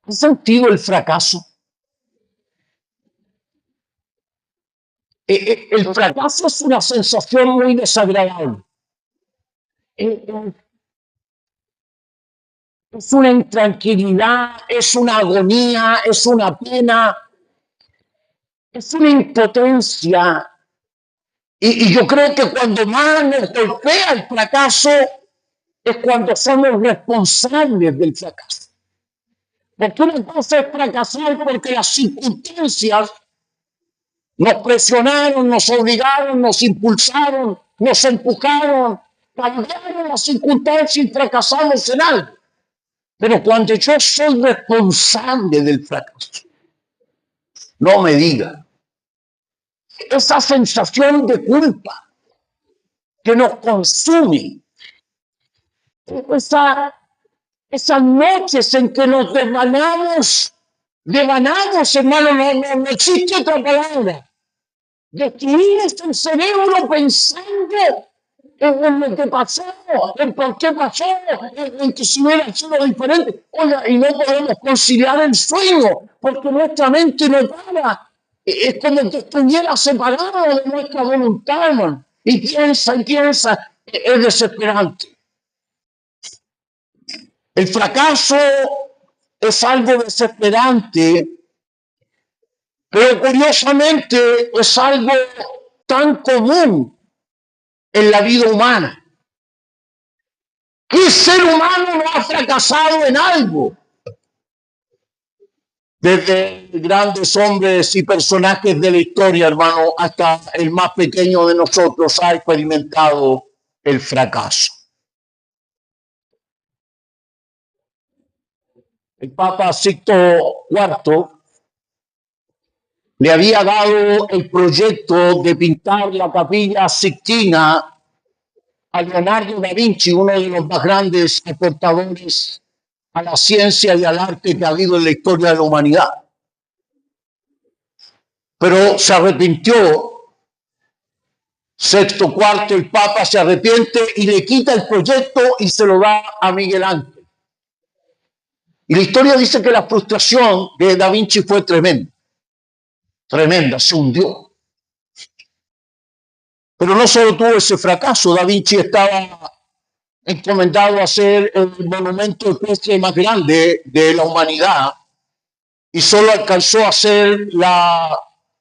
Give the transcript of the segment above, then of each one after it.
¿Has sentido el fracaso? El fracaso es una sensación muy desagradable. Es una intranquilidad, es una agonía, es una pena, es una impotencia. Y yo creo que cuando más nos golpea el fracaso es cuando somos responsables del fracaso. Porque una cosa es fracasar porque las circunstancias nos presionaron, nos obligaron, nos impulsaron, nos empujaron, cambiaron las circunstancias y fracasamos en algo. Pero cuando yo soy responsable del fracaso, no me diga, esa sensación de culpa que nos consume, esas noches en que nos devanamos, hermano, no existe otra palabra. Destruimos el cerebro pensando en lo que pasó, en por qué pasó, en que si hubiera sido diferente. Oiga, y no podemos conciliar el sueño, porque nuestra mente no para. Es como que estuviera separado de nuestra voluntad, hermano. Y piensa, es desesperante. El fracaso es algo desesperante, pero curiosamente es algo tan común en la vida humana. ¿Qué ser humano no ha fracasado en algo? Desde grandes hombres y personajes de la historia, hermano, hasta el más pequeño de nosotros ha experimentado el fracaso. El Papa Sixto IV le había dado el proyecto de pintar la Capilla Sixtina a Leonardo da Vinci, uno de los más grandes aportadores a la ciencia y al arte que ha habido en la historia de la humanidad. Pero se arrepintió. Sexto IV, el Papa se arrepiente y le quita el proyecto y se lo da a Miguel Ángel. Y la historia dice que la frustración de Da Vinci fue tremenda. Tremenda, se hundió. Pero no solo tuvo ese fracaso, Da Vinci estaba encomendado a hacer el monumento ecuestre más grande de la humanidad y solo alcanzó a hacer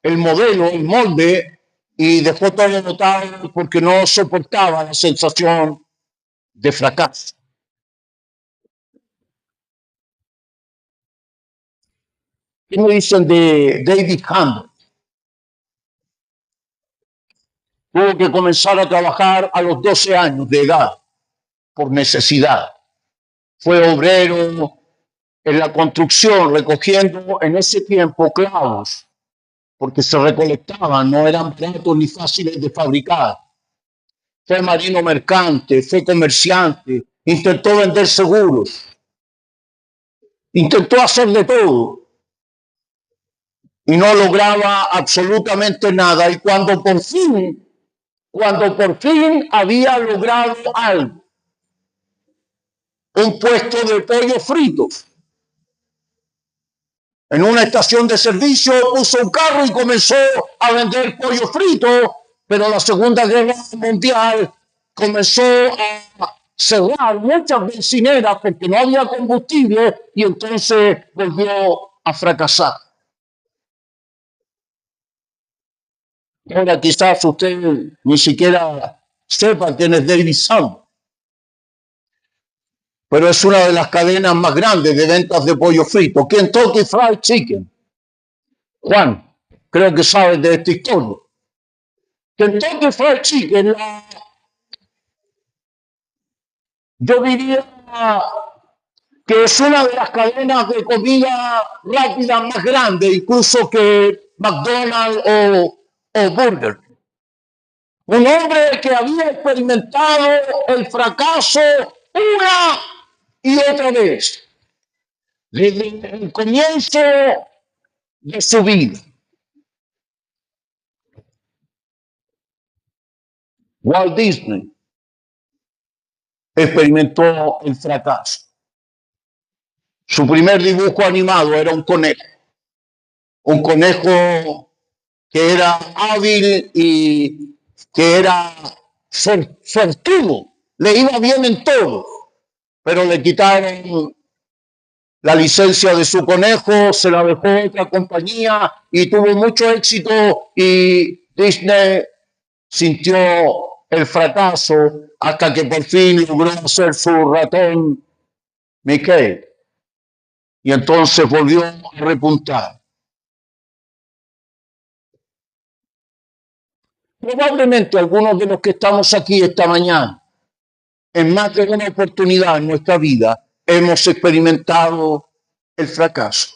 el modelo, el molde, y dejó todo botado porque no soportaba la sensación de fracaso. ¿Qué me dicen de David Campbell? Tuvo que comenzar a trabajar a los 12 años de edad por necesidad. Fue obrero en la construcción, recogiendo en ese tiempo clavos, porque se recolectaban, no eran baratos ni fáciles de fabricar. Fue marino mercante, fue comerciante, intentó vender seguros, intentó hacer de todo y no lograba absolutamente nada. Y cuando por fin había logrado algo, un puesto de pollo fritos, en una estación de servicio puso un carro y comenzó a vender pollo frito, pero la Segunda Guerra Mundial comenzó a cerrar muchas bencineras porque no había combustible y entonces volvió a fracasar. Ahora quizás usted ni siquiera sepa quién es David Campbell, pero es una de las cadenas más grandes de ventas de pollo frito, Kentucky Fried Chicken. Juan, creo que sabes de esta historia. Kentucky Fried Chicken, yo diría que es una de las cadenas de comida rápida más grandes, incluso que McDonald's o Burger. Un hombre que había experimentado el fracaso una y otra vez, desde el comienzo de su vida. Walt Disney experimentó el fracaso. Su primer dibujo animado era un conejo que era hábil y que era sortudo, le iba bien en todo, pero le quitaron la licencia de su conejo, se la dejó otra compañía y tuvo mucho éxito y Disney sintió el fracaso hasta que por fin logró hacer su ratón Mickey y entonces volvió a repuntar. Probablemente algunos de los que estamos aquí esta mañana, en más de una oportunidad en nuestra vida, hemos experimentado el fracaso.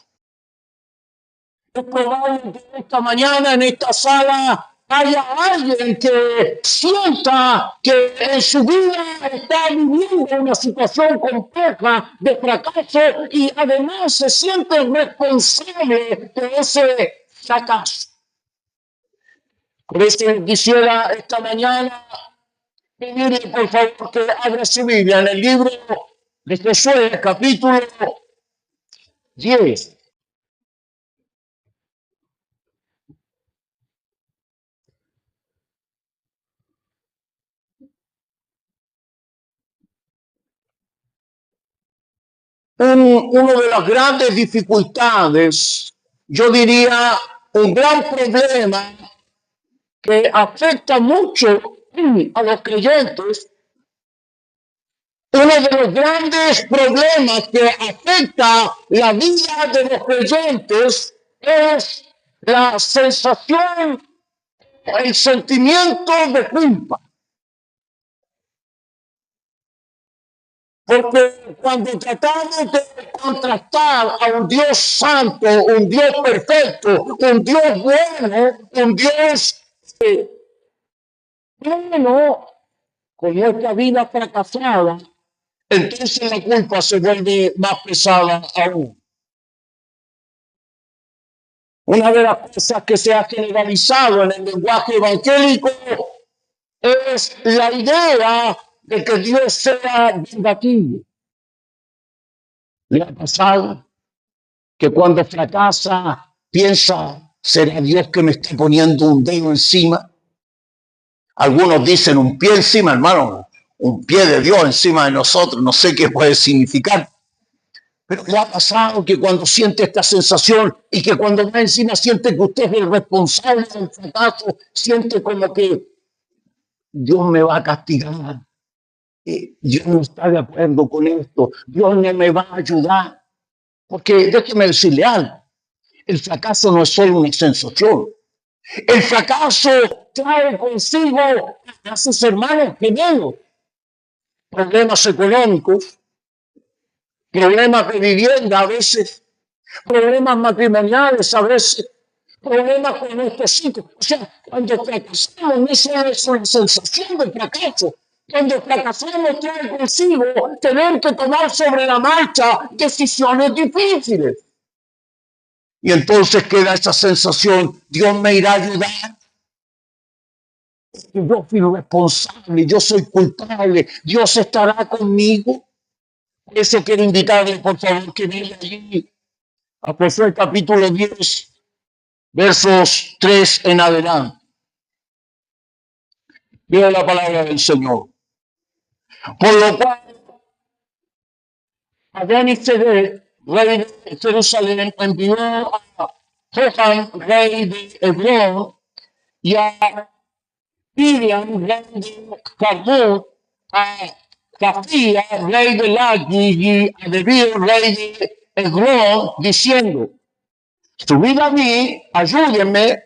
Es probable que esta mañana en esta sala haya alguien que sienta que en su vida está viviendo una situación compleja de fracaso y además se siente responsable de ese fracaso. Por eso quisiera esta mañana pedirle por favor que abra su Biblia en el libro de Josué, capítulo 10. Una de las grandes dificultades, yo diría un gran problema que afecta mucho a los creyentes, uno de los grandes problemas que afecta la vida de los creyentes es la sensación, el sentimiento de culpa. Porque cuando tratamos de contrastar a un Dios santo, un Dios perfecto, un Dios bueno, un Dios bueno, con nuestra vida fracasada, entonces la culpa se vuelve más pesada aún. Una de las cosas que se ha generalizado en el lenguaje evangélico es la idea de que Dios sea vengativo. ¿Le ha pasado que cuando fracasa piensa, será Dios que me está poniendo un dedo encima? Algunos dicen un pie encima, hermano, un pie de Dios encima de nosotros, no sé qué puede significar. Pero le ha pasado que cuando siente esta sensación y que cuando va encima siente que usted es el responsable del fracaso, siente como que Dios me va a castigar. Dios no está de acuerdo con esto. Dios no me va a ayudar. Porque déjeme decirle algo. El fracaso no es solo una sensación. El fracaso trae consigo a sus hermanos gemelos problemas económicos, problemas de vivienda a veces, problemas matrimoniales a veces, problemas con nuestros hijos. O sea, cuando fracasamos no solo es una sensación de fracaso. Cuando fracasamos trae consigo tener que tomar sobre la marcha decisiones difíciles. Y entonces queda esa sensación, Dios me irá a ayudar. Yo fui responsable, yo soy culpable, Dios estará conmigo. Por eso quiero invitarle, por favor, que venga allí a Josué capítulo 10, versos 3 en adelante. Veo la palabra del Señor. Por lo cual, Adón-Sedec, rey de Jerusalén, envió a Johan, rey de Hebrón, y a Piriam, rey de Jarmut, a Jafía, rey de Laqui, y a Debir, rey de Eglón, diciendo, subid a mí, ayúdenme,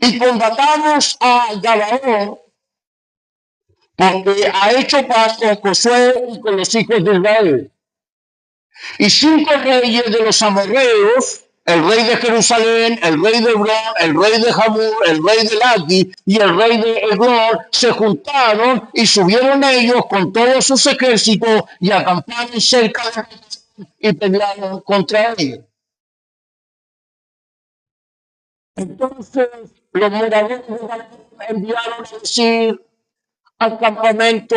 y combatamos a Gabaón, porque ha hecho paz con Josué y con los hijos de Israel. Y 5 reyes de los amorreos, el rey de Jerusalén, el rey de Hebrón, el rey de Jamur, el rey de Laqui y el rey de Eglón, se juntaron y subieron ellos con todos sus ejércitos y acamparon cerca de ellos y pelearon contra ellos. Entonces los moradores enviaron a decir al campamento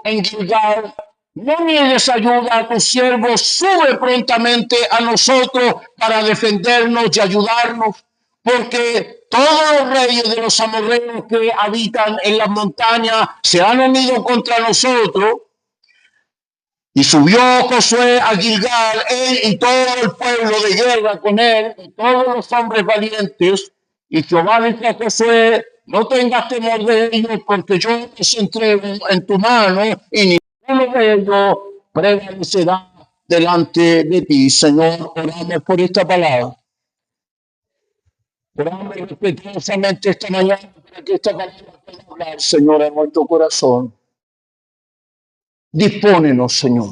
en Gilgal, No niegues ayuda a tus siervos, sube prontamente a nosotros para defendernos y ayudarnos, porque todos los reyes de los amorreos que habitan en las montañas se han unido contra nosotros. Y subió Josué a Gilgal, él y todo el pueblo de guerra con él, y todos los hombres valientes. Y Jehová dijo a Josué: no tengas temor de ellos, porque yo los entrego en tu mano, y ninguno de ellos prevalecerá delante de ti. Señor, oramos por esta palabra. Oramos respetuosamente esta mañana para que esta palabra pueda hablar, Señor, en nuestro corazón. Dispónenos, Señor.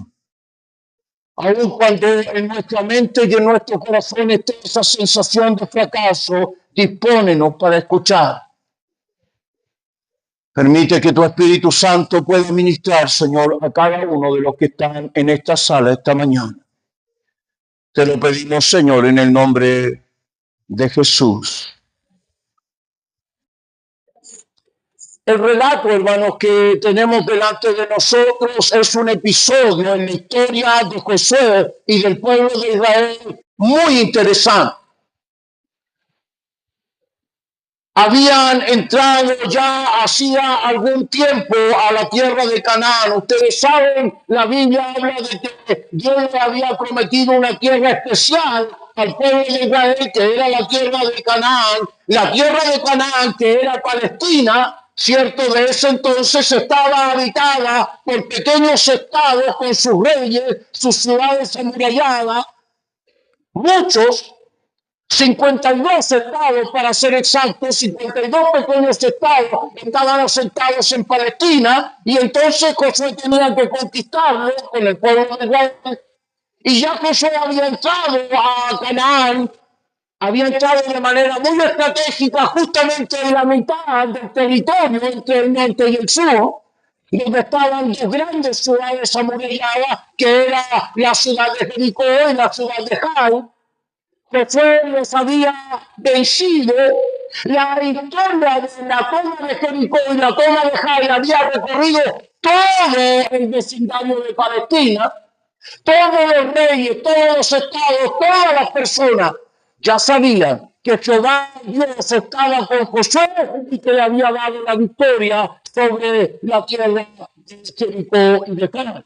Aun cuando en nuestra mente y en nuestro corazón esté esa sensación de fracaso, dispónenos para escuchar. Permite que tu Espíritu Santo pueda ministrar, Señor, a cada uno de los que están en esta sala esta mañana. Te lo pedimos, Señor, en el nombre de Jesús. El relato, hermanos, que tenemos delante de nosotros es un episodio en la historia de Josué y del pueblo de Israel muy interesante. Habían entrado ya hacía algún tiempo a la tierra de Canaán. Ustedes saben, la Biblia habla de que Dios le había prometido una tierra especial al pueblo de Israel, que era la tierra de Canaán. La tierra de Canaán, que era Palestina, cierto, de ese entonces estaba habitada por pequeños estados con sus reyes, sus ciudades amuralladas, muchos, 52 estados para ser exactos, 52 pequeños estados estaban asentados en Palestina, y entonces Josué tenía que conquistarlos con el pueblo de Israel. Y ya Josué había entrado a Canaán, había entrado de manera muy estratégica justamente en la mitad del territorio entre el norte y el sur, donde estaban dos grandes ciudades amuralladas, que era la ciudad de Jericó y la ciudad de Jai. Josué los había vencido. La historia de la toma de Jericó y la toma de Jai había recorrido todo el vecindario de Palestina. Todos los reyes, todos los estados, todas las personas ya sabían que Jehová Dios estaba con Josué y que le había dado la victoria sobre la tierra de Jericó y de Canaán.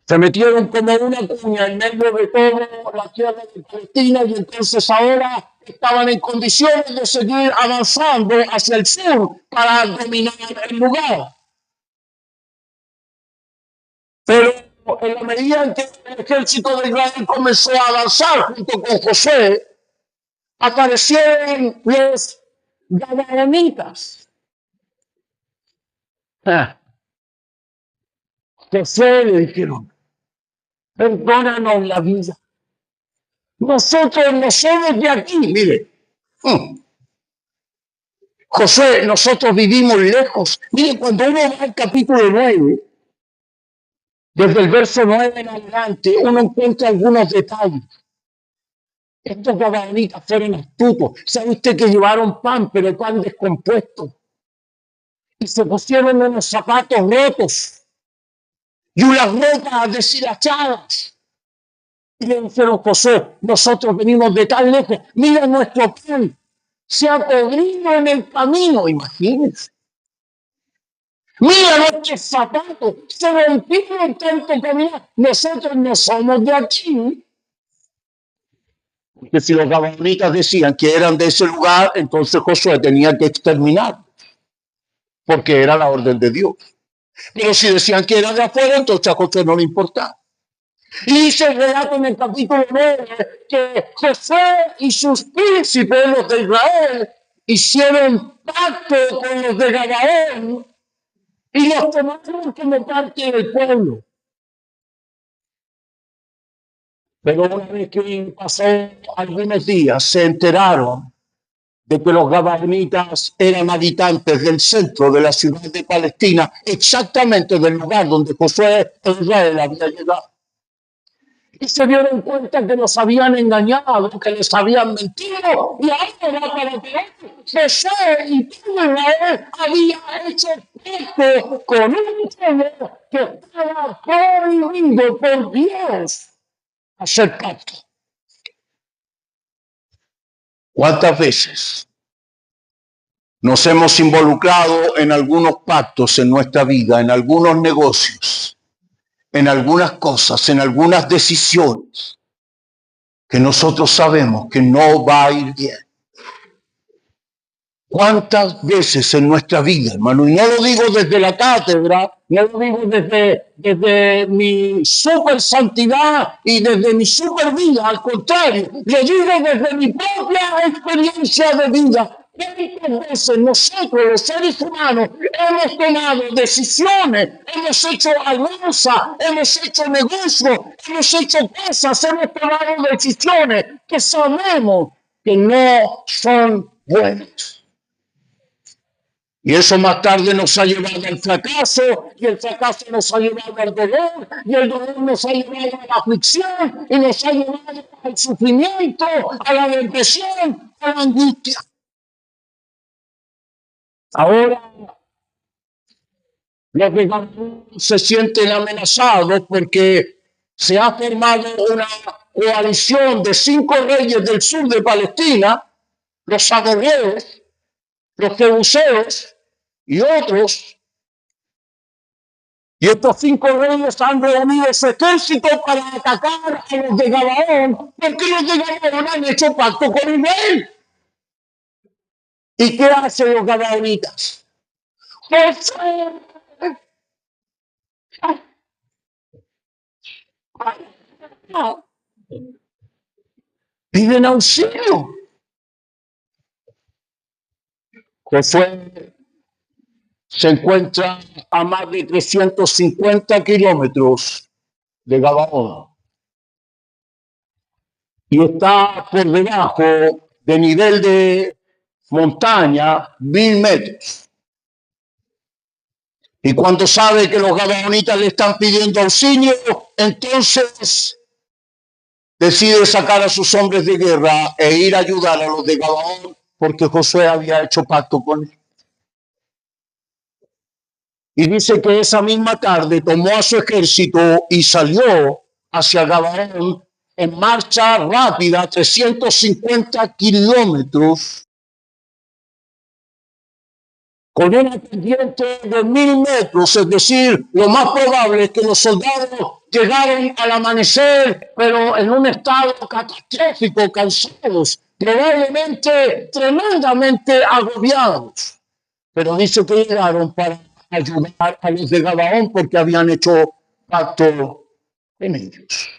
Se metieron como una cuña en medio de toda la tierra de Palestina, y entonces ahora estaban en condiciones de seguir avanzando hacia el sur para dominar el lugar. Pero en la medida en que el ejército de Israel comenzó a avanzar junto con Josué, aparecieron los gabaonitas. Josué le dijeron: perdónanos la vida. Nosotros no somos de aquí, mire. Josué, nosotros vivimos lejos. Mire, cuando uno va al capítulo 9, desde el verso 9 en adelante, uno encuentra algunos detalles. Estos gabaonitas fueron astutos. ¿Sabe usted que llevaron pan, pero pan descompuesto? Y se pusieron unos zapatos rotos y unas ropas deshilachadas. Y le dijeron: Josué, nosotros venimos de tan lejos, mira nuestro pan, se ha podrido en el camino, imagínense. Mira nuestros zapatos, se rompieron tanto caminar, nosotros no somos de aquí. Porque si los gabaonitas decían que eran de ese lugar, entonces Josué tenía que exterminar, porque era la orden de Dios. Pero si decían que eran de afuera, entonces a Josué no le importaba. Y dice el relato en el capítulo 9 que Josué y sus príncipes, los de Israel, hicieron pacto con los de Gabaón y los tomaron como parte del pueblo. Pero una vez que pasó algunos días, se enteraron de que los gabaonitas eran habitantes del centro de la ciudad de Palestina, exactamente del lugar donde Josué e Israel había llegado. y se dieron cuenta que los habían engañado, que les habían mentido, y ahora para que José y todo Israel había hecho pacto con un pueblo que estaba prohibido por Dios hacer pacto. ¿Cuántas veces nos hemos involucrado en algunos pactos en nuestra vida, en algunos negocios, en algunas cosas, en algunas decisiones que nosotros sabemos que no va a ir bien? ¿Cuántas veces en nuestra vida, hermano? Y no lo digo desde la cátedra, no lo digo desde mi super santidad y desde mi super vida, al contrario, lo digo desde mi propia experiencia de vida. ¿Cuántas veces nosotros, los seres humanos, hemos tomado decisiones, hemos hecho alianzas, hemos hecho negocios, hemos hecho cosas, hemos tomado decisiones que sabemos que no son buenas? Y eso más tarde nos ha llevado al fracaso, y el fracaso nos ha llevado al dolor, y el dolor nos ha llevado a la aflicción, y nos ha llevado al sufrimiento, a la depresión, a la angustia. Ahora los veganos se sienten amenazados porque se ha formado una coalición de 5 reyes del sur de Palestina, los amorreos, los jebuseos y otros. Y estos 5 reyes han reunido su ejército para atacar a los de Gabaón, porque los de Gabaón han hecho pacto con Israel. ¿Y qué hacen los gabaonitas? Piden auxilio. Josué se encuentra a más de 350 kilómetros de Gabaón y está por debajo del nivel de montaña 1000 metros. Y cuando sabe que los gabaonitas le están pidiendo auxilio, entonces decide sacar a sus hombres de guerra e ir a ayudar a los de Gabaón, porque Josué había hecho pacto con él. Y dice que esa misma tarde tomó a su ejército y salió hacia Gabaón en marcha rápida, 350 kilómetros, con una pendiente de 1000 metros, es decir, lo más probable es que los soldados llegaron al amanecer, pero en un estado catastrófico, cansados, probablemente tremendamente agobiados. Pero dice que llegaron para ayudar a los de Gabaón porque habían hecho pacto en ellos.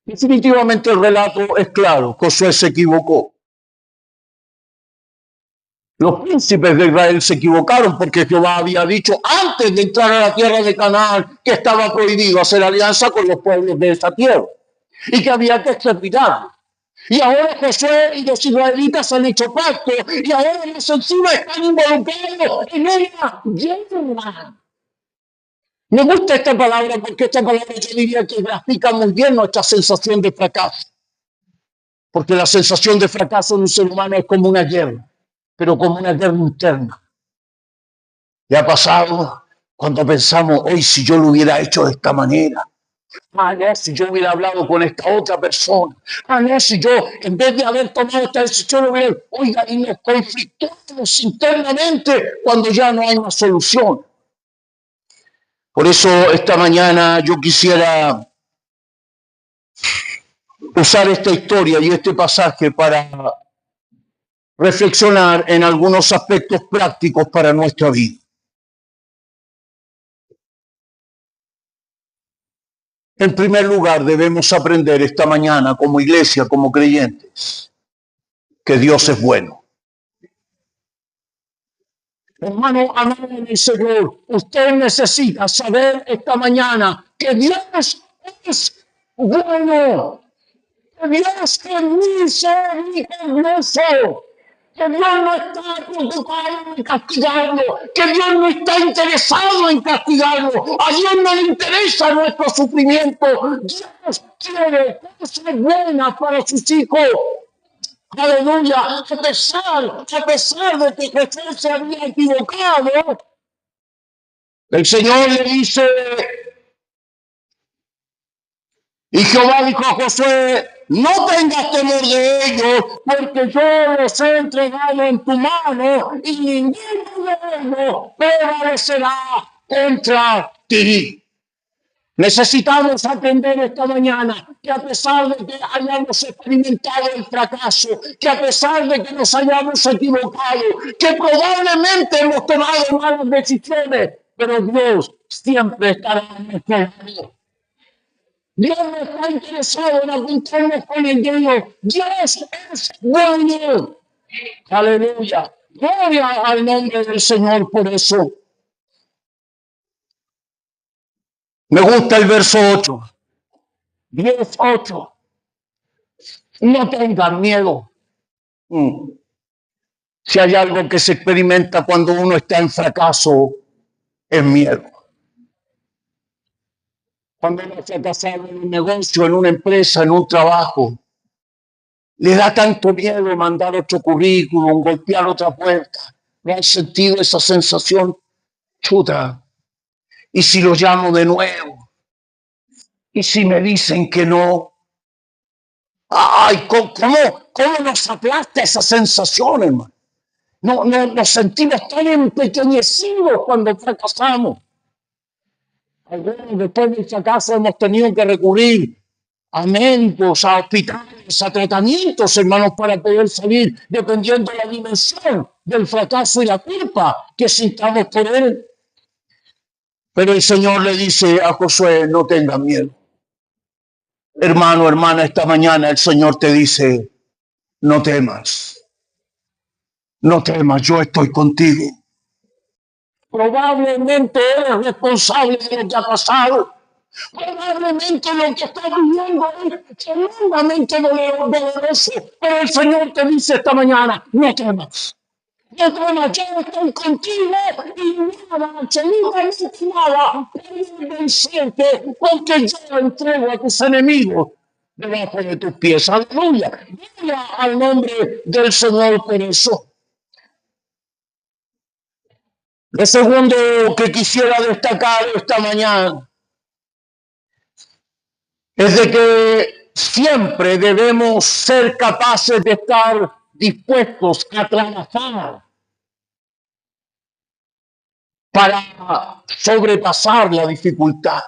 Definitivamente el relato es claro, Josué se equivocó. Los príncipes de Israel se equivocaron porque Jehová había dicho antes de entrar a la tierra de Canaán que estaba prohibido hacer alianza con los pueblos de esa tierra y que había que exterminarlos. Y ahora Josué y los israelitas han hecho pacto y ahora más encima están involucrados en una guerra. Me gusta esta palabra porque esta palabra yo diría que grafica muy bien nuestra sensación de fracaso. Porque la sensación de fracaso en un ser humano es como una guerra, pero como una guerra interna. ¿Le ha pasado cuando pensamos, hoy si yo lo hubiera hecho de esta manera? No, si yo hubiera hablado con esta otra persona. No, si yo, en vez de haber tomado esta decisión, hubiera, oiga, y nos conflictamos internamente cuando ya no hay una solución. Por eso esta mañana yo quisiera usar esta historia y este pasaje para reflexionar en algunos aspectos prácticos para nuestra vida. En primer lugar, debemos aprender esta mañana como iglesia, como creyentes, que Dios es bueno. Hermano amado del Señor, usted necesita saber esta mañana que Dios es bueno, que Dios es misericordioso, que Dios no está preocupado en castigarlo, que Dios no está interesado en castigarlo, a Dios no le interesa nuestro sufrimiento. Dios quiere cosas buenas para sus hijos. Aleluya, a pesar de que Jesús se había equivocado, el Señor le dice, y Jehová dijo a Josué, no tengas temor de ellos, porque yo los he entregado en tu mano y ninguno de ellos prevalecerá contra ti. Necesitamos aprender esta mañana que a pesar de que hayamos experimentado el fracaso, que a pesar de que nos hayamos equivocado, que probablemente hemos tomado malas decisiones, pero Dios siempre estará en nuestro lado. Dios no está interesado en apuntarnos con el dedo. Dios es bueno. Aleluya. Gloria al nombre del Señor por eso. Me gusta el verso 8. 10:8. No tengan miedo. Si hay algo que se experimenta cuando uno está en fracaso, es miedo. Cuando uno está casado en un negocio, en una empresa, en un trabajo, le da tanto miedo mandar otro currículum, golpear otra puerta. ¿No han sentido esa sensación? Chuta. ¿Y si lo llamo de nuevo? ¿Y si me dicen que no? Ay, ¿cómo nos aplasta esa sensación, hermano? No, nos sentimos tan empequeñecidos cuando fracasamos. Algunos después del fracaso hemos tenido que recurrir a médicos, a hospitales, a tratamientos, hermanos, para poder salir, dependiendo de la dimensión del fracaso y la culpa que sintamos por él. Pero el Señor le dice a Josué, no tengas miedo. Hermano, hermana, esta mañana el Señor te dice, no temas. No temas, yo estoy contigo. Probablemente eres responsable de lo que ha pasado. Probablemente lo que estás viviendo es tremendamente doloroso. Pero el Señor te dice esta mañana, no temas. No temas, yo estoy contigo y nada, absolutamente nada, puede vencerte, porque yo entrego a tus enemigos debajo de tus pies. Aleluya. Gloria al nombre del Señor por eso. Lo segundo que quisiera destacar esta mañana es de que siempre debemos ser capaces de estar dispuestos a trabajar para sobrepasar la dificultad.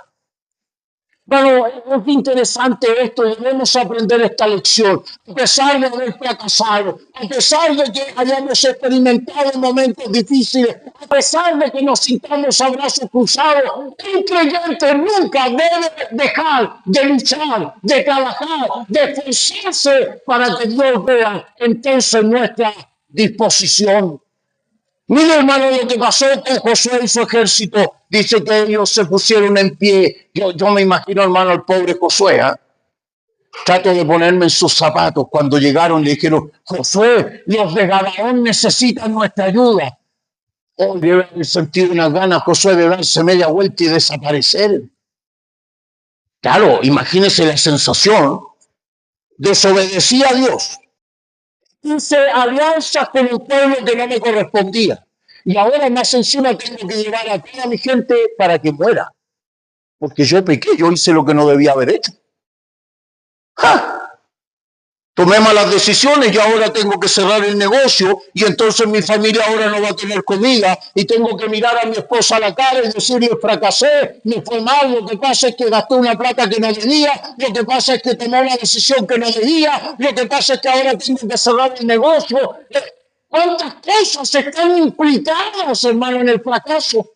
Bueno, es interesante esto, debemos aprender esta lección. A pesar de haber fracasado, a pesar de que hayamos experimentado momentos difíciles, a pesar de que nos sintamos a brazos cruzados, un creyente nunca debe dejar de luchar, de trabajar, de esforzarse para que Dios vea entonces nuestra disposición. Mira, hermano, lo que pasó con Josué y su ejército. Dice que ellos se pusieron en pie. Yo me imagino, hermano, al pobre Josué. ¿Eh? Trato de ponerme en sus zapatos. Cuando llegaron le dijeron, Josué, los de Gabaón necesitan nuestra ayuda. Hoy debe haber sentido unas ganas Josué de darse media vuelta y desaparecer. Claro, imagínese la sensación. Desobedecía a Dios. Hice alianzas con el pueblo que no me correspondía. Y ahora más encima tengo que llevar a toda mi gente para que muera. Porque yo pequé, yo hice lo que no debía haber hecho. ¡Ja! Tomé malas decisiones y ahora tengo que cerrar el negocio y entonces mi familia ahora no va a tener comida y tengo que mirar a mi esposa a la cara y decirle fracasé, me fue mal, lo que pasa es que gasté una plata que no debía, lo que pasa es que tomé una decisión que no debía, lo que pasa es que ahora tengo que cerrar el negocio. ¿Cuántas cosas están implicadas, hermano, en el fracaso?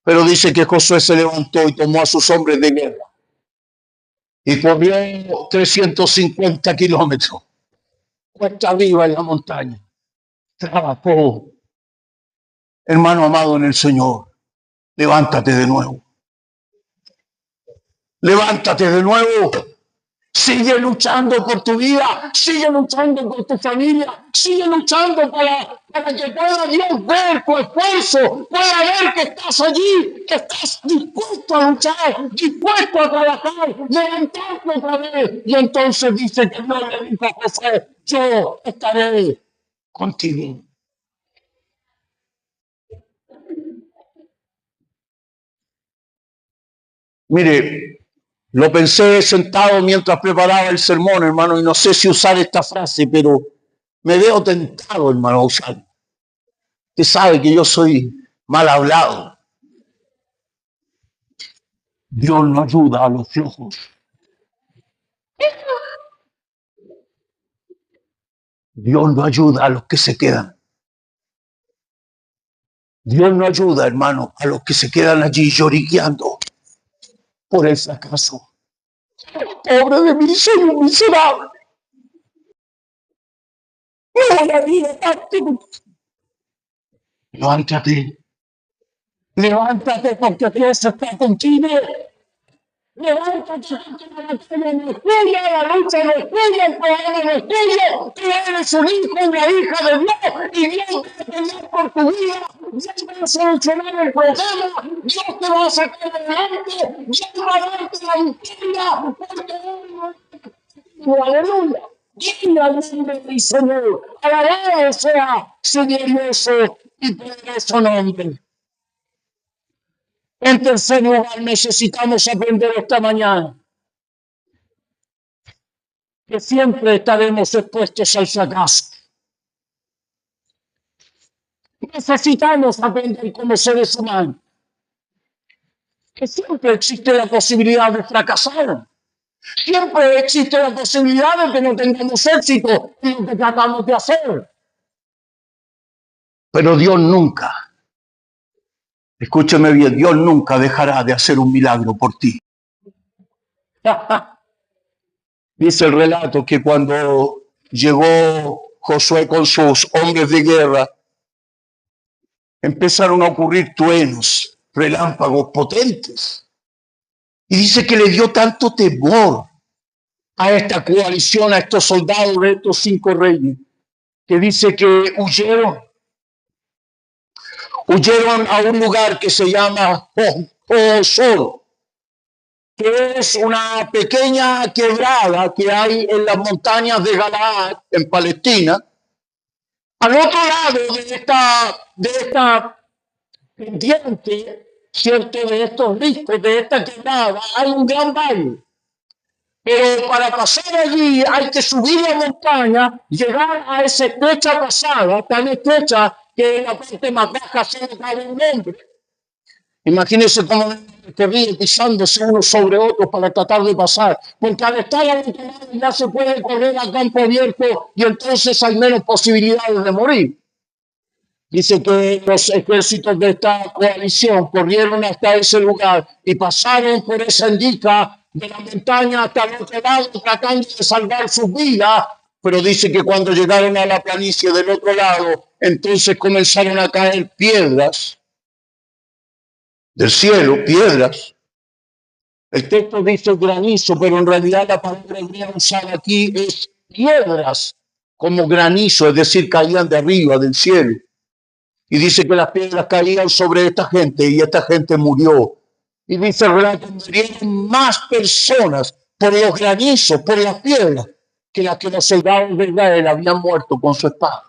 Pero dice que Josué se levantó y tomó a sus hombres de guerra. Y corrió 350 kilómetros, cuesta arriba en la montaña. Trabajó. Hermano amado en el Señor, levántate de nuevo. Levántate de nuevo. Sigue luchando por tu vida, sigue luchando por tu familia, sigue luchando para que pueda Dios ver tu esfuerzo, pueda ver que estás allí, que estás dispuesto a luchar, dispuesto a trabajar, levantarte otra vez. Y entonces dice que Dios le dijo a José, yo estaré contigo. Mire, lo pensé sentado mientras preparaba el sermón, hermano, y no sé si usar esta frase, pero me veo tentado, hermano, a usar. Usted sabe que yo soy mal hablado. Dios no ayuda a los flojos. Dios no ayuda a los que se quedan. Dios no ayuda, hermano, a los que se quedan allí lloriqueando por el fracaso. Pobre de mí, soy un miserable. No, la vida levántate. Levántate porque Dios está contigo. Levántate porque la batalla no es tuya, la lucha no es tuya, el problema no es tuyo. Tú eres un hijo, una hija de Dios y Dios va a pelear por tu vida. Dios va a solucionar el problema. Dios te va a sacar adelante. Dios va a darte la victoria porque Él aleluya. Dile al nombre del Señor. Alabado sea su glorioso y poderoso nombre. En tercer lugar, necesitamos aprender esta mañana que siempre estaremos expuestos al fracaso. Necesitamos aprender como seres humanos que siempre existe la posibilidad de fracasar. Siempre existe la posibilidad de que no tengamos éxito en lo que tratamos de hacer. Pero Dios nunca, escúcheme bien, Dios nunca dejará de hacer un milagro por ti. Dice el relato que cuando llegó Josué con sus hombres de guerra, empezaron a ocurrir truenos, relámpagos potentes. Y dice que le dio tanto temor a esta coalición, a estos soldados de estos 5 reyes, que dice que huyeron a un lugar que se llama Josor, que es una pequeña quebrada que hay en las montañas de Galaad, en Palestina. Al otro lado de esta pendiente, cierto, de estos riscos, de esta quebrada, hay un gran valle. Pero para pasar allí hay que subir la montaña, llegar a esa estrecha pasada, tan estrecha que en la parte más baja solo cabe un hombre. Imagínense cómo te ríe pisándose unos sobre otros para tratar de pasar, porque al estar al otro lado ya se puede correr a campo abierto y entonces hay menos posibilidades de morir. Dice que los ejércitos de esta coalición corrieron hasta ese lugar y pasaron por esa indica de la montaña hasta el otro lado tratando de salvar sus vidas, pero dice que cuando llegaron a la planicie del otro lado, entonces comenzaron a caer piedras del cielo, piedras. El texto dice granizo, pero en realidad la palabra hebrea usada aquí es piedras como granizo, es decir, caían de arriba del cielo. Y dice que las piedras caían sobre esta gente y esta gente murió. Y dice el relato que murieron más personas por los granizos, por las piedras, que las que los soldados de Israel habían muerto con su espada.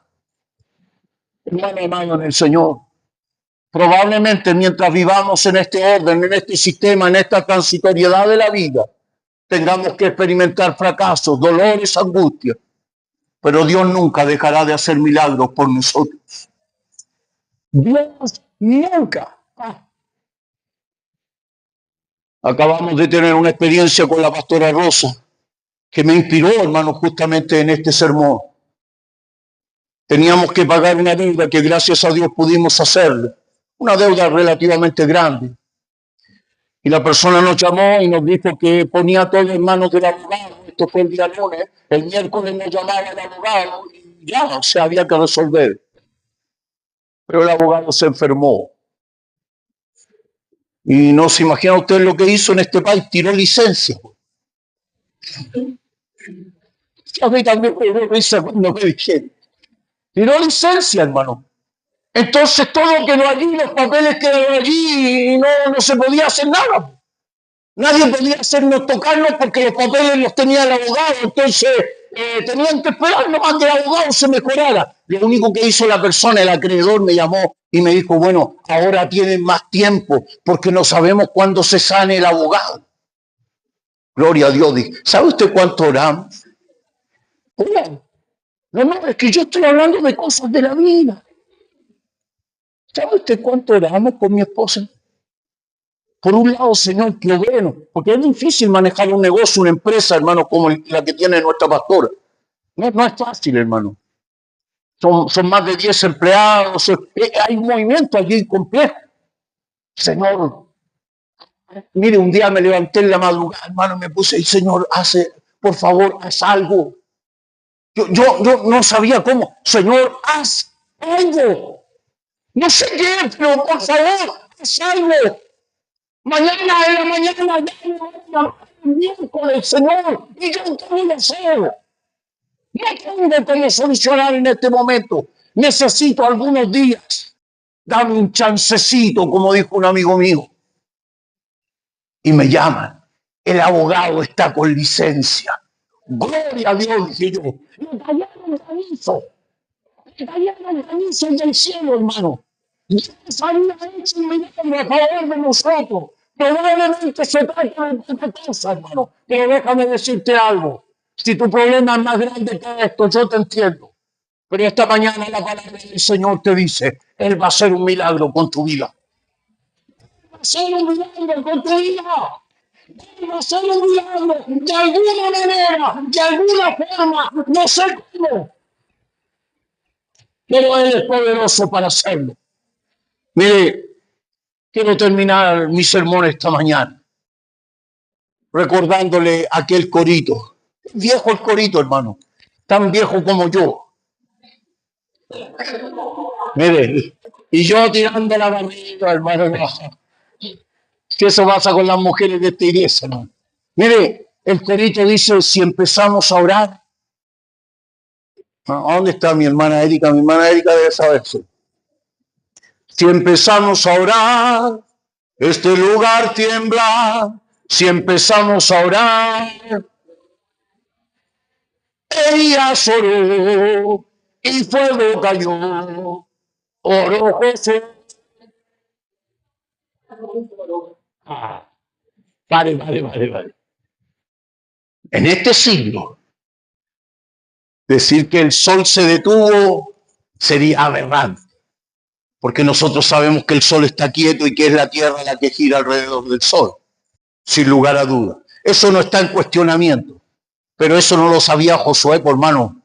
Hermano en el Señor, probablemente mientras vivamos en este orden, en este sistema, en esta transitoriedad de la vida, tengamos que experimentar fracasos, dolores, angustias. Pero Dios nunca dejará de hacer milagros por nosotros. Dios nunca. Acabamos de tener una experiencia con la pastora Rosa que me inspiró, hermano, justamente en este sermón. Teníamos que pagar una deuda que gracias a Dios pudimos hacerlo, una deuda relativamente grande. Y la persona nos llamó y nos dijo que ponía todo en manos del abogado. Esto fue el día lunes. El miércoles nos llamaba el abogado y ya se había que resolver. Pero el abogado se enfermó. Y no se imagina usted lo que hizo en este país, tiró licencia. A mí también me dio risa cuando me dijeron. Y no licencia, hermano. Entonces todo quedó allí, los papeles quedaron allí y no se podía hacer nada. Nadie podía hacernos tocarnos porque los papeles los tenía el abogado. Entonces tenían que esperar nomás que el abogado se mejorara. Lo único que hizo la persona, el acreedor, me llamó y me dijo, bueno, ahora tienen más tiempo porque no sabemos cuándo se sane el abogado. Gloria a Dios. ¿Sabe usted cuánto oramos? No, es que yo estoy hablando de cosas de la vida. ¿Sabe usted cuánto oramos con mi esposa? Por un lado, Señor, que bueno, porque es difícil manejar un negocio, una empresa, hermano, como la que tiene nuestra pastora. No es fácil, hermano. Son más de 10 empleados, hay un movimiento allí complejo. Señor, mire, un día me levanté en la madrugada, hermano, me puse, y Señor, por favor, haz algo. Yo no sabía cómo. Señor, haz algo. No sé qué, pero por favor, haz algo. Mañana en la mañana, el miércoles, Señor, y yo qué voy a hacer. No tengo cómo solucionar en este momento. Necesito algunos días. Dame un chancecito, como dijo un amigo mío. Y me llaman. El abogado está con licencia. Gloria a Dios, dije yo. Me callaron el aviso. Me callaron el aviso del cielo, hermano. Dios había hecho un milagro a favor de nosotros. Probablemente se trata de otra cosa, hermano. Pero déjame decirte algo. Si tu problema es más grande que esto, yo te entiendo. Pero esta mañana la palabra del Señor te dice, Él va a hacer un milagro con tu vida. Va a hacer un milagro con tu vida. Él va a hacer un milagro de alguna manera, de alguna forma, no sé cómo. Pero Él es poderoso para hacerlo. Mire, quiero terminar mi sermón esta mañana recordándole aquel corito. Viejo el corito, hermano. Tan viejo como yo. Mire, y yo tirando la barriga, hermano. No. Que eso pasa con las mujeres de esta iglesia, ¿no? Mire, el corito dice, si empezamos a orar. ¿A dónde está mi hermana Erika? Mi hermana Erika debe saberse. Si empezamos a orar, este lugar tiembla. Si empezamos a orar, Elías oró y fuego cayó. Oró José. Vale. En este siglo, decir que el sol se detuvo sería aberrante, porque nosotros sabemos que el sol está quieto y que es la tierra la que gira alrededor del sol, sin lugar a duda. Eso no está en cuestionamiento, pero eso no lo sabía Josué, por mano,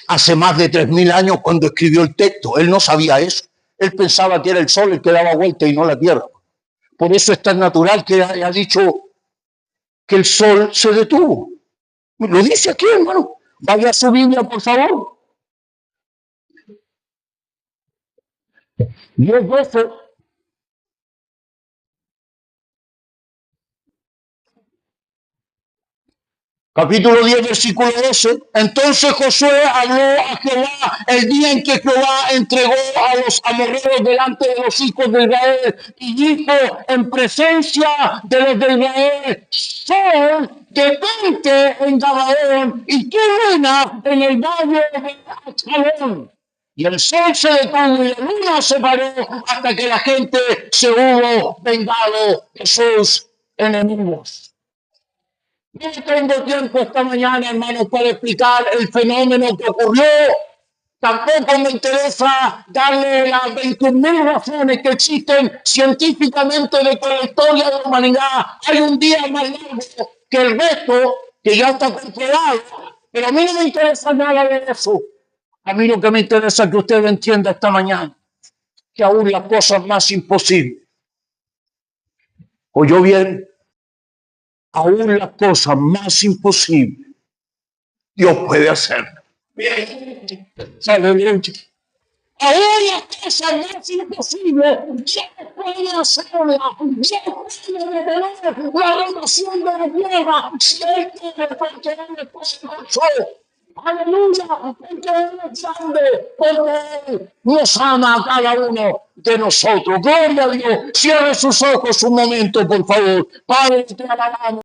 hace más de 3000 años cuando escribió el texto. Él no sabía eso. Él pensaba que era el sol el que daba vuelta y no la tierra. Por eso es tan natural que haya dicho que el sol se detuvo. Lo dice aquí, hermano. Vaya a su Biblia, por favor. 10 veces. Capítulo 10, versículo 12. Entonces Josué habló a Jehová el día en que Jehová entregó a los amorreos delante de los hijos de Israel y dijo en presencia de los de Israel, sol detente en Gabaón y truena en el valle de Ascalón. Y el sol se detuvo y la luna se paró hasta que la gente se hubo vengado de sus enemigos. No tengo tiempo esta mañana, hermanos, para explicar el fenómeno que ocurrió. Tampoco me interesa darle las 21.000 razones que existen científicamente de que en la historia de la humanidad hay un día más largo que el resto, que ya está controlado. Pero a mí no me interesa nada de eso. A mí lo que me interesa es que usted entienda esta mañana que aún las cosas más imposibles. ¿Oyó bien? Aún las cosas más imposibles, Dios puede hacerlo. Aleluya. Ahora las cosas más imposibles, Dios puede hacerla, Dios puede detener la relación de la tierra, si Él quiere, porque Él es poderoso. Aleluya, porque Él es grande, porque Él nos ama a cada uno de nosotros. Gloria a Dios. Cierre sus ojos un momento, por favor. Padre, te alabamos.